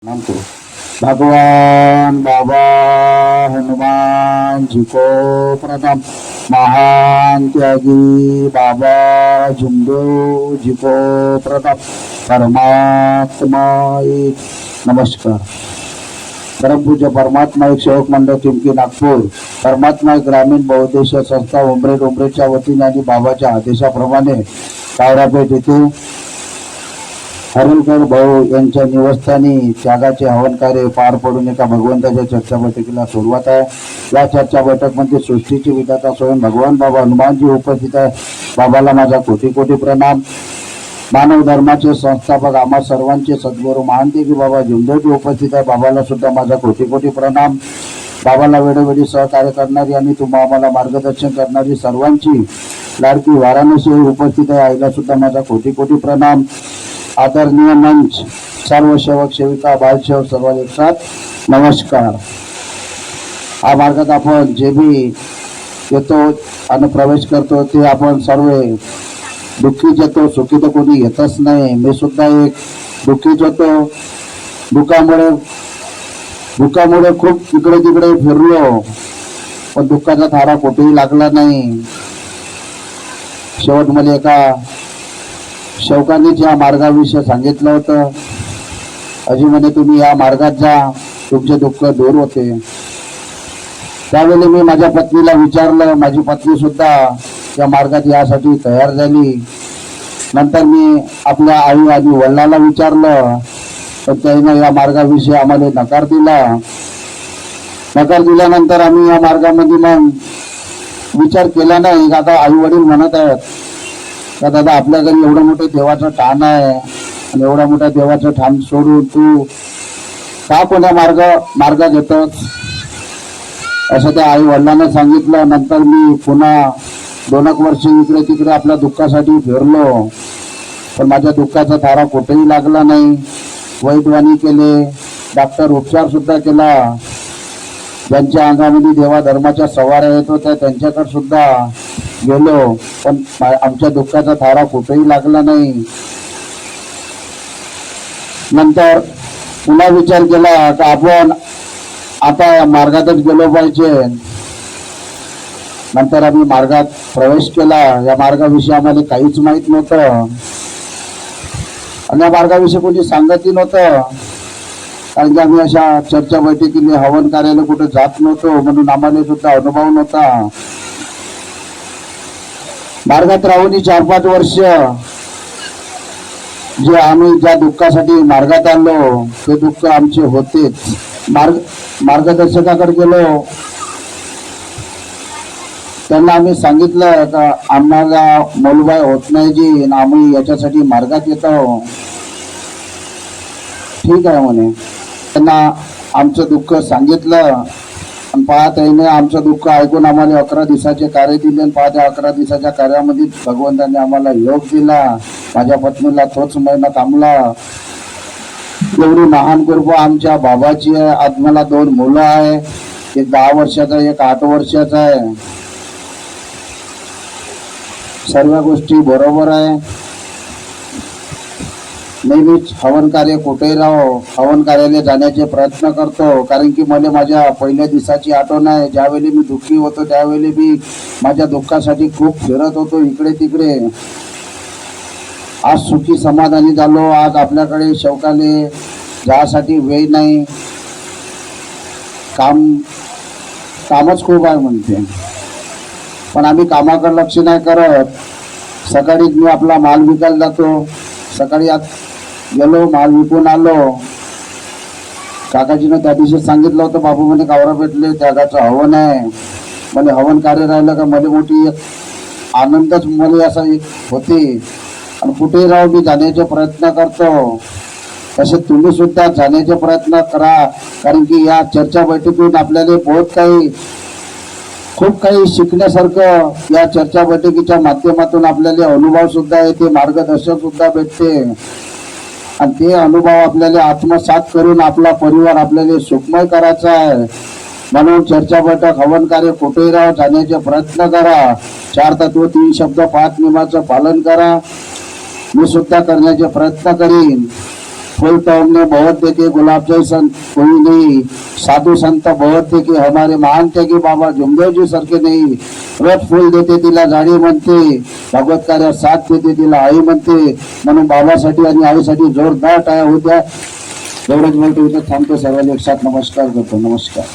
नाम करो। भगवान बाबा हनुमान जी को प्रणाम। महान त्यागी बाबा झुंबो जी को प्रणाम। परमात्मा एक नमस्कार। परमपूज्य परमात्मा एक सेवक मंडळ टिमकी नागपूर, परमात्मा एक ग्रामीण बहुउद्देशीय संस्था उमरेडच्या वतीने आणि बाबाच्या आदेशाप्रमाणे कायरापेठ येथे हरिलकर भाऊ यांच्या निवासस्थानी त्यागाचे हवन कार्य पार पडून एका भगवंताच्या चर्चा बैठकीला सुरुवात आहे। या चर्चा बैठक मध्ये सृष्टीची विधाता स्वयं भगवान बाबा हनुमानजी उपस्थित आहे। बाबाला माझा कोटी कोटी प्रणाम। मानव धर्माचे संस्थापक आम्हा सर्वांचे सद्गुरू महानतेजी बाबा झुंबोजी उपस्थित आहे। बाबाला सुद्धा माझा कोटी कोटी प्रणाम। बाबाला वेळोवेळी सहकार्य करणारी आणि आम्हाला मार्गदर्शन करणारी सर्वांची लाडकी वाराणसी उपस्थित आहे। आईला सुद्धा माझा कोटी कोटी प्रणाम। आदरणीय मंच, सर्व सेवक सेविका, बालसेवक सर्व एक साथ नमस्कार। हा मार्गात आपण जे भी येतो आणि प्रवेश करतो ते आपण सर्व दुःखीच येतो, सुखी तर कोणी येतच नाही। मी सुद्धा एक दुःखीच होतो। दुःखामुळे खूप इकडे तिकडे फिरलो, पण दुःखाचा थारा कुठेही लागला नाही। शेवट मला एका सेवकांनीच या मार्गाविषयी सांगितलं होतं। अजी म्हणे तुम्ही या मार्गात जा, तुमचे दुःख दूर होते। त्यावेळी मी माझ्या पत्नीला विचारलं, माझी पत्नी सुद्धा या मार्गात यासाठी तयार झाली। नंतर मी आपल्या आई आणि वडिलांना विचारलं, तर त्यांनी या मार्गाविषयी आम्हाला नकार दिला। नकार दिल्यानंतर आम्ही या मार्गामध्ये मग विचार केला नाही। आता आई वडील म्हणत आहेत का दादा आपल्या घरी एवढं मोठं देवाचं ठाण आहे आणि एवढा मोठा देवाचं ठाण सोडून तू का कोण्या मार्गात येतोस, असं त्या आई वडिलांना सांगितलं। नंतर मी पुन्हा 2 वर्ष इकडे तिकडे आपल्या दुःखासाठी फिरलो, पण माझ्या दुःखाचा थारा कुठेही लागला नाही। वैद्यवाणी केले, डॉक्टर उपचार सुद्धा केला। ज्यांच्या अंगामध्ये देवा धर्माच्या सवाऱ्या येत होत्या त्यांच्याकडे सुद्धा गेलो, पण आमच्या दुःखाचा थारा कुठेही लागला नाही। नंतर पुन्हा विचार केला की आपण आता मार्गातच गेलो पाहिजे। नंतर आम्ही मार्गात प्रवेश केला। या मार्गाविषयी आम्हाला काहीच माहित नव्हतं आणि या मार्गाविषयी कोणी सांगतही नव्हतं, कारण की आम्ही अशा चर्चा बैठकीला हवन कार्याला कुठे जात नव्हतो, म्हणून आम्हाला सुद्धा अनुभव नव्हता। मार्गात राहून 4-5 वर्ष जे आम्ही ज्या दुःखासाठी मार्गात आलो ते दुःख आमचे होतेच। मार्गदर्शकाकडे गेलो, त्यांना आम्ही सांगितलं का आम्हाला मोलबाय होत नाही जी, आम्ही याच्यासाठी मार्गात येतो। ठीक आहे म्हणे। त्यांना आमचं दुःख सांगितलं आणि पाहत आमचं दुःख ऐकून आम्हाला 11 दिवसाचे कार्य दिले आणि 11 दिवसाच्या कार्यामध्ये भगवंताने आम्हाला योग दिला। माझ्या पत्नीला तोच महिना थांबला। एवढी महान कृपा आमच्या बाबाची आहे। आज मला 2 मुलं आहे, एक 10 वर्षाचा आहे, एक 8 वर्षाचा आहे। सर्व गोष्टी बरोबर आहे। नेहमीच हवन कार्य कुठेही राहो, हवन कार्याला जाण्याचे प्रयत्न करतो, कारण की मला माझ्या पहिल्या दिवसाची आठवण आहे। ज्यावेळी मी दुःखी होतो त्यावेळी मी माझ्या दुःखासाठी खूप फिरत होतो इकडे तिकडे। आज सुखी समाधानी झालो। आज आपल्याकडे शौकाले जासाठी वेळ नाही, कामच खूप आहे म्हणते, पण आम्ही कामाकडे लक्ष नाही करत। सकाळीच मी आपला माल विकायला जातो। सकाळी आज गेलो, माल विकून आलो। काकाजीनं त्या दिवशी सांगितलं होतं, बाबू म्हणे कावरा भेटले त्यागाचं हवन आहे। मला हवन कार्य राहिलं का मला मोठी आनंदच मला असा होते आणि कुठेही राहू मी जाण्याचे प्रयत्न करतो। तसे तुम्ही सुद्धा जाण्याचे प्रयत्न करा, कारण की या चर्चा बैठकीतून आपल्याला खूप काही शिकण्यासारखं या चर्चा बैठकीच्या माध्यमातून आपल्याला अनुभव सुद्धा येते, मार्गदर्शन सुद्धा भेटते आणि ते अनुभव आपल्याला आत्मसात करून आपला परिवार आपल्याला सुखमय करायचा आहे। म्हणून चर्चा बैठक हवन कार्य कुठेही राहा जाण्याचे प्रयत्न करा। 4 तत्व 3 शब्द 5 नियमाचं पालन करा। मी सुद्धा करण्याचे प्रयत्न करीन। फूल तो हमने बहुत देखे, गुलाब जैसन कोई नहीं, साधु संत बहुत देखे, हमारे मानते की बाबा जुमदेवजी सारखे नाही. रोज फूल देते तिला जाडी म्हणते, भगवत कार्यात साथ देते तिला आई म्हणते. म्हणून बाबासाठी आणि आईसाठी जोरदार टाळ्या होत्या. एवढंच बोलतो, इथं थांबतो. सर्वांनी एक साथ नमस्कार करतो. नमस्कार.